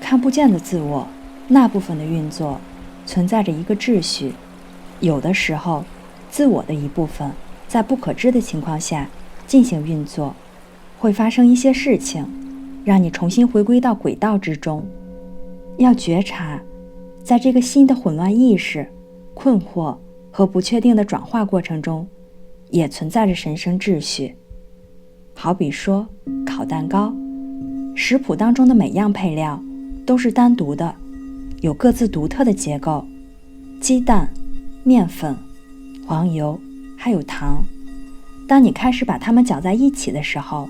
看不见的自我，那部分的运作存在着一个秩序。有的时候，自我的一部分在不可知的情况下进行运作，会发生一些事情，让你重新回归到轨道之中。要觉察，在这个新的混乱意识、困惑和不确定的转化过程中，也存在着神圣秩序。好比说烤蛋糕，食谱当中的每样配料都是单独的，有各自独特的结构，鸡蛋、面粉、黄油还有糖。当你开始把它们搅在一起的时候，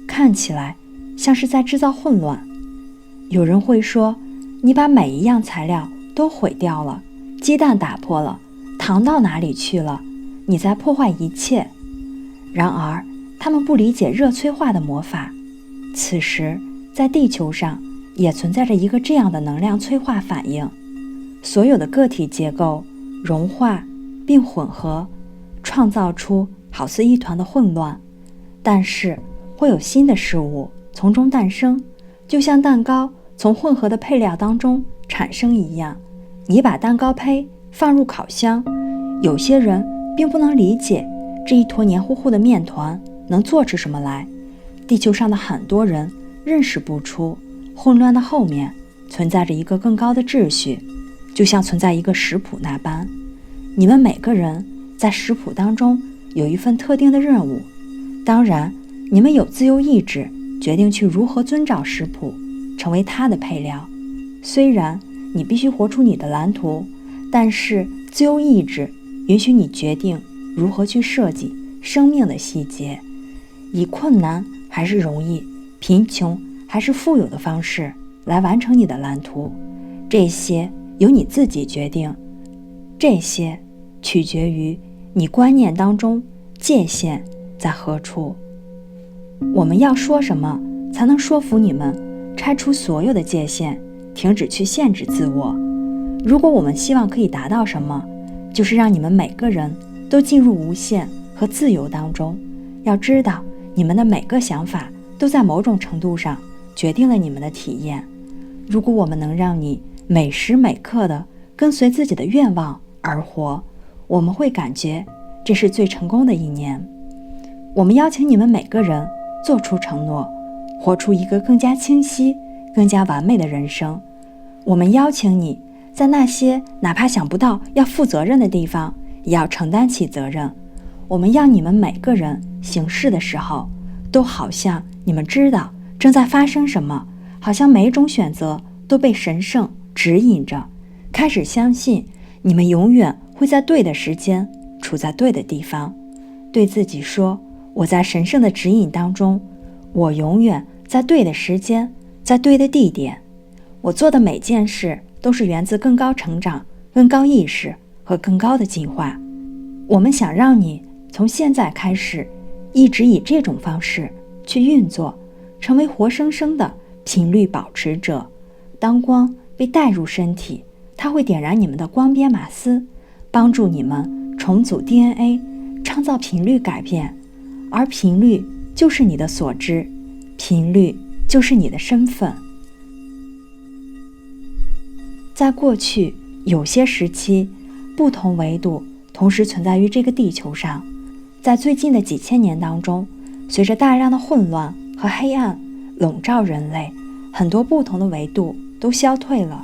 看起来像是在制造混乱。有人会说，你把每一样材料都毁掉了，鸡蛋打破了，糖到哪里去了？你在破坏一切。然而他们不理解热催化的魔法。此时在地球上也存在着一个这样的能量催化反应，所有的个体结构融化并混合，创造出好似一团的混乱，但是会有新的事物从中诞生，就像蛋糕从混合的配料当中产生一样。你把蛋糕胚放入烤箱，有些人并不能理解这一坨黏糊糊的面团能做出什么来。地球上的很多人认识不出混乱的后面存在着一个更高的秩序，就像存在一个食谱那般。你们每个人在食谱当中有一份特定的任务，当然你们有自由意志决定去如何遵照食谱成为它的配料。虽然你必须活出你的蓝图，但是自由意志允许你决定如何去设计生命的细节，以困难还是容易，贫穷还是富有的方式来完成你的蓝图。这些由你自己决定，这些取决于你观念当中界限在何处。我们要说什么才能说服你们拆除所有的界限，停止去限制自我？如果我们希望可以达到什么，就是让你们每个人都进入无限和自由当中。要知道，你们的每个想法都在某种程度上决定了你们的体验。如果我们能让你每时每刻地跟随自己的愿望而活，我们会感觉这是最成功的一年。我们邀请你们每个人做出承诺，活出一个更加清晰、更加完美的人生。我们邀请你在那些哪怕想不到要负责任的地方，也要承担起责任。我们要你们每个人行事的时候，都好像你们知道正在发生什么，好像每一种选择都被神圣指引着。开始相信你们永远会在对的时间处在对的地方。对自己说，我在神圣的指引当中，我永远在对的时间，在对的地点。我做的每件事都是源自更高成长、更高意识和更高的进化。我们想让你从现在开始一直以这种方式去运作，成为活生生的频率保持者。当光被带入身体，它会点燃你们的光编码丝，帮助你们重组 DNA， 创造频率改变。而频率就是你的所知，频率就是你的身份。在过去有些时期，不同维度同时存在于这个地球上。在最近的几千年当中，随着大量的混乱和黑暗笼罩人类，很多不同的维度都消退了。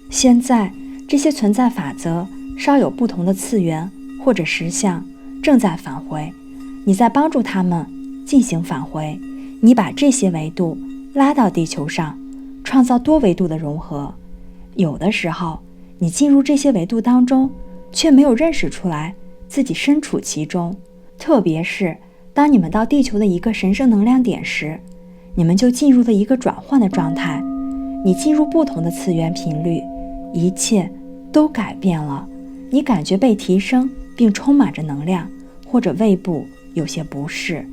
现在这些存在法则稍有不同的次元或者实相正在返回，你在帮助他们进行返回。你把这些维度拉到地球上，创造多维度的融合。有的时候你进入这些维度当中，却没有认识出来自己身处其中。特别是当你们到地球的一个神圣能量点时，你们就进入了一个转换的状态。你进入不同的次元频率，一切都改变了。你感觉被提升并充满着能量，或者胃部有些不适。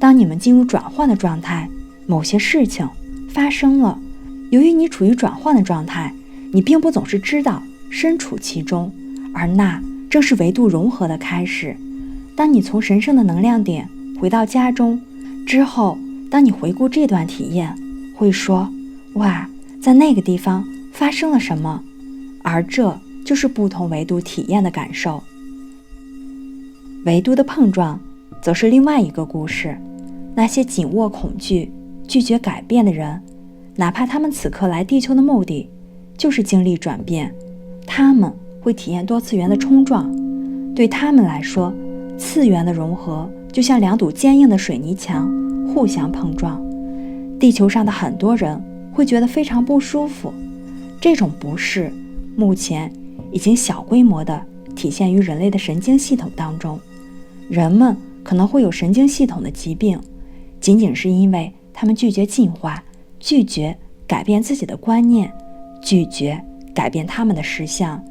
当你们进入转换的状态，某些事情发生了。由于你处于转换的状态，你并不总是知道身处其中，而那正是维度融合的开始。当你从神圣的能量点回到家中之后，当你回顾这段体验，会说，哇，在那个地方发生了什么？而这就是不同维度体验的感受。维度的碰撞则是另外一个故事。那些紧握恐惧、拒绝改变的人，哪怕他们此刻来地球的目的就是经历转变，他们会体验多次元的冲撞。对他们来说，次元的融合就像两堵坚硬的水泥墙互相碰撞。地球上的很多人会觉得非常不舒服，这种不适目前已经小规模地体现于人类的神经系统当中。人们可能会有神经系统的疾病，仅仅是因为他们拒绝进化，拒绝改变自己的观念，拒绝改变他们的实相。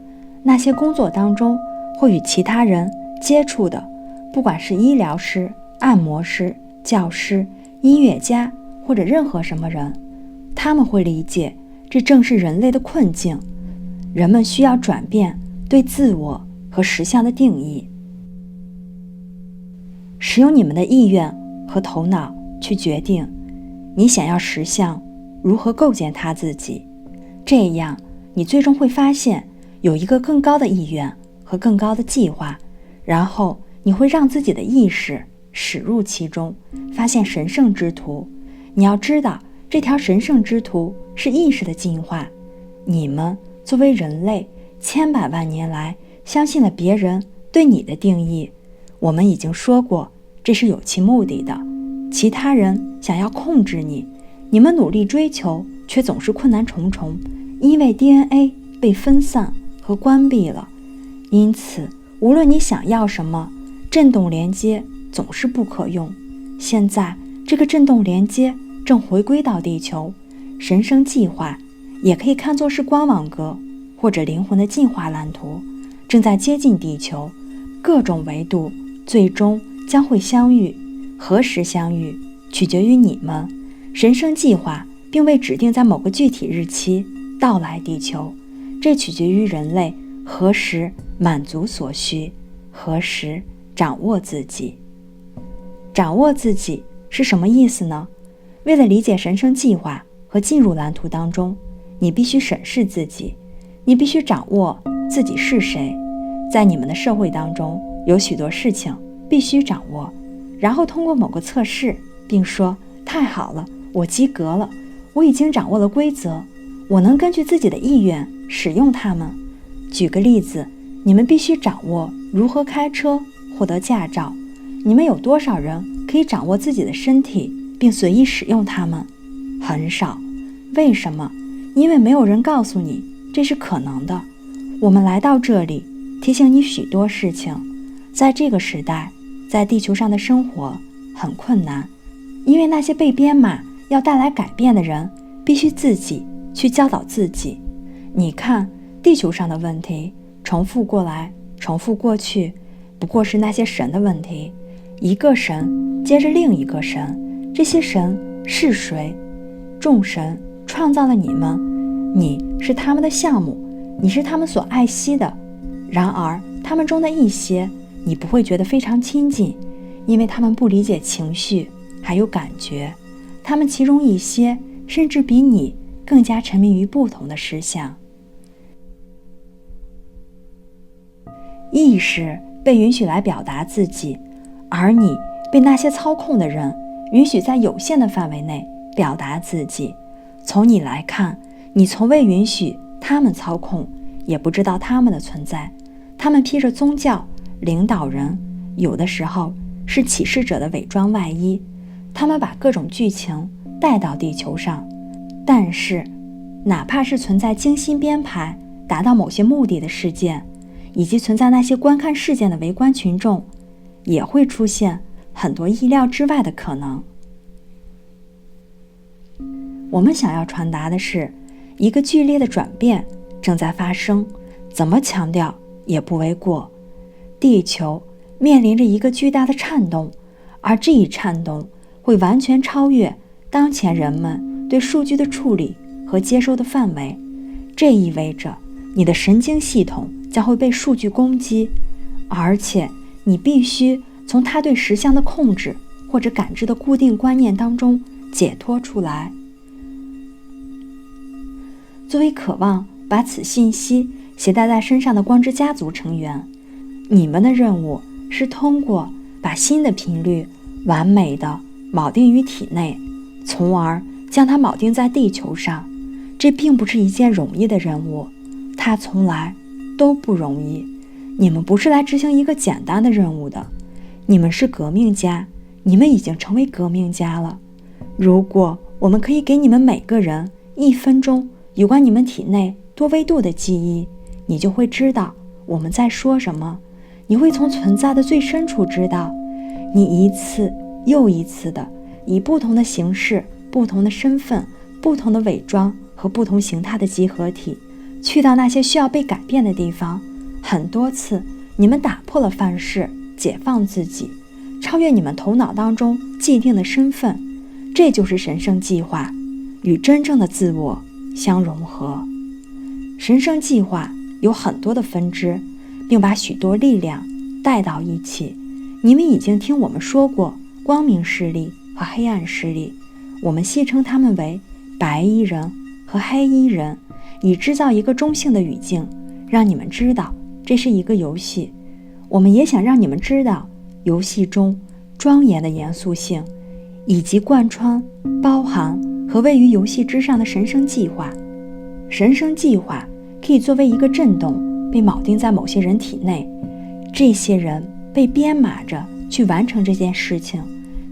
那些工作当中会与其他人接触的，不管是医疗师、按摩师、教师、音乐家或者任何什么人，他们会理解这正是人类的困境。人们需要转变对自我和实相的定义，使用你们的意愿和头脑去决定你想要实相如何构建它自己。这样你最终会发现有一个更高的意愿和更高的计划，然后你会让自己的意识驶入其中，发现神圣之途。你要知道，这条神圣之途是意识的进化。你们作为人类千百万年来相信了别人对你的定义，我们已经说过，这是有其目的的。其他人想要控制你，你们努力追求，却总是困难重重，因为 DNA 被分散和关闭了。因此，无论你想要什么，振动连接总是不可用。现在，这个振动连接正回归到地球，神圣计划也可以看作是光网格或者灵魂的进化蓝图，正在接近地球。各种维度最终将会相遇，何时相遇取决于你们。神圣计划并未指定在某个具体日期到来地球，这取决于人类何时满足所需，何时掌握自己。掌握自己是什么意思呢？为了理解神圣计划和进入蓝图当中，你必须审视自己，你必须掌握自己是谁。在你们的社会当中，有许多事情必须掌握，然后通过某个测试，并说，太好了，我及格了，我已经掌握了规则，我能根据自己的意愿使用它们。举个例子，你们必须掌握如何开车，获得驾照。你们有多少人可以掌握自己的身体并随意使用它们？很少。为什么？因为没有人告诉你这是可能的。我们来到这里提醒你许多事情。在这个时代，在地球上的生活很困难，因为那些被编码要带来改变的人必须自己去教导自己。你看，地球上的问题重复过来重复过去，不过是那些神的问题，一个神接着另一个神。这些神是谁？众神创造了你们，你是他们的项目，你是他们所爱惜的。然而他们中的一些你不会觉得非常亲近，因为他们不理解情绪还有感觉。他们其中一些甚至比你更加沉迷于不同的事项。意识被允许来表达自己，而你被那些操控的人允许在有限的范围内表达自己。从你来看，你从未允许他们操控，也不知道他们的存在。他们披着宗教、领导人，有的时候是启示者的伪装外衣。他们把各种剧情带到地球上，但是哪怕是存在精心编排达到某些目的的事件，以及存在那些观看事件的围观群众，也会出现很多意料之外的可能。我们想要传达的是，一个剧烈的转变正在发生，怎么强调也不为过。地球面临着一个巨大的颤动，而这一颤动会完全超越当前人们对数据的处理和接收的范围。这意味着你的神经系统将会被数据攻击，而且你必须从它对实相的控制或者感知的固定观念当中解脱出来。作为渴望把此信息携带在身上的光之家族成员，你们的任务是通过把新的频率完美的铆定于体内，从而将它铆定在地球上。这并不是一件容易的任务，它从来都不容易。你们不是来执行一个简单的任务的，你们是革命家，你们已经成为革命家了。如果我们可以给你们每个人1分钟有关你们体内多维度的记忆，你就会知道我们在说什么。你会从存在的最深处知道，你一次又一次的以不同的形式、不同的身份、不同的伪装和不同形态的集合体，去到那些需要被改变的地方。很多次，你们打破了范式，解放自己，超越你们头脑当中既定的身份。这就是神圣计划，与真正的自我相融合。神圣计划有很多的分支，并把许多力量带到一起。你们已经听我们说过光明势力和黑暗势力，我们戏称他们为白衣人和黑衣人，以制造一个中性的语境，让你们知道这是一个游戏。我们也想让你们知道游戏中庄严的严肃性，以及贯穿、包含和位于游戏之上的神圣计划。神圣计划可以作为一个震动被铆定在某些人体内，这些人被编码着去完成这件事情，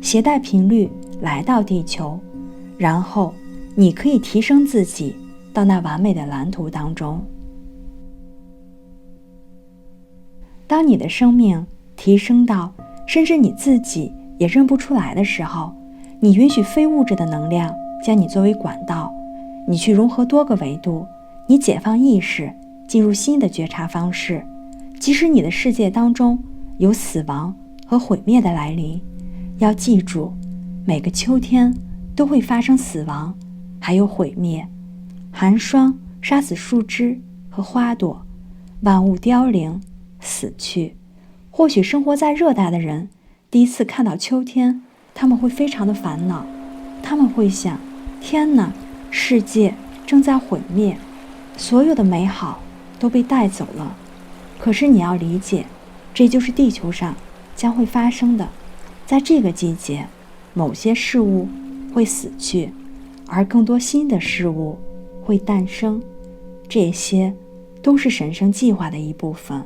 携带频率来到地球，然后你可以提升自己到那完美的蓝图当中。当你的生命提升到甚至你自己也认不出来的时候，你允许非物质的能量将你作为管道，你去融合多个维度，你解放意识，进入新的觉察方式。即使你的世界当中有死亡和毁灭的来临，要记住，每个秋天都会发生死亡，还有毁灭。寒霜杀死树枝和花朵，万物凋零死去。或许生活在热带的人第一次看到秋天，他们会非常的烦恼，他们会想，天哪，世界正在毁灭，所有的美好都被带走了。可是你要理解，这就是地球上将会发生的。在这个季节，某些事物会死去，而更多新的事物会诞生，这些都是神圣计划的一部分。